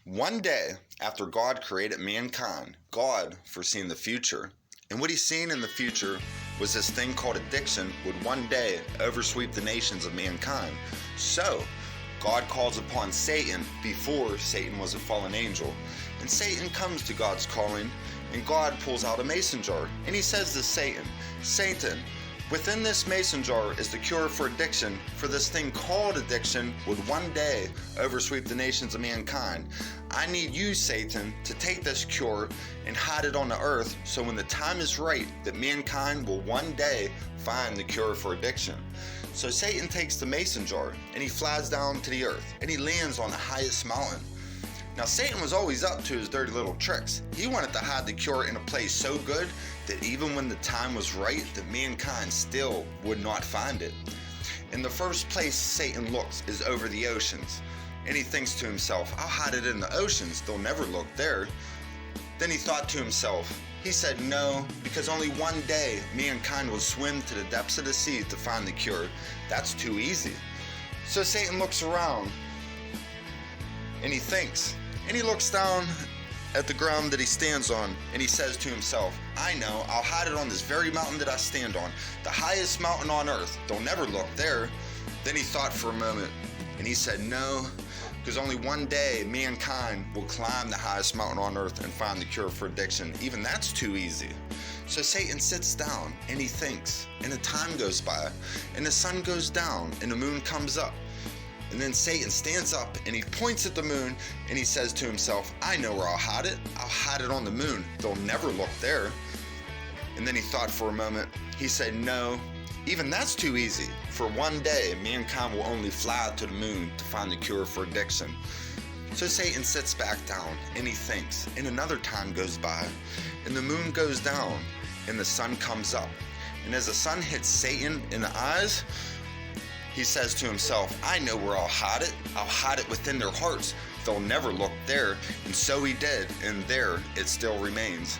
One day after God created mankind, God foreseen the future. And what he seen in the future was this thing called addiction would one day oversweep the nations of mankind. So, God calls upon Satan before Satan was a fallen angel. And Satan comes to God's calling, and God pulls out a mason jar. And he says to Satan, Satan, within this mason jar is the cure for addiction, for this thing called addiction would one day oversweep the nations of mankind. I need you, Satan, to take this cure and hide it on the earth so when the time is right that mankind will one day find the cure for addiction. So Satan takes the mason jar and he flies down to the earth and he lands on the highest mountain. Now Satan was always up to his dirty little tricks. He wanted to hide the cure in a place so good that even when the time was right, that mankind still would not find it. In the first place Satan looks is over the oceans, and he thinks to himself, I'll hide it in the oceans, they'll never look there. Then he thought to himself, he said no, because only one day mankind will swim to the depths of the sea to find the cure. That's too easy. So Satan looks around, and he thinks, and he looks down at the ground that he stands on, and he says to himself, I know, I'll hide it on this very mountain that I stand on, the highest mountain on earth. They'll never look there. Then he thought for a moment, and he said no, because only one day mankind will climb the highest mountain on earth and find the cure for addiction. Even that's too easy. So Satan sits down, and he thinks, and the time goes by, and the sun goes down, and the moon comes up. And then Satan stands up and he points at the moon and he says to himself, I know where I'll hide it. I'll hide it on the moon. They'll never look there. And then he thought for a moment. He said, no, even that's too easy. For one day, mankind will only fly to the moon to find the cure for addiction. So Satan sits back down and he thinks, and another time goes by, and the moon goes down and the sun comes up. And as the sun hits Satan in the eyes, he says to himself, I know where I'll hide it. I'll hide it within their hearts. They'll never look there. And so he did, and there it still remains.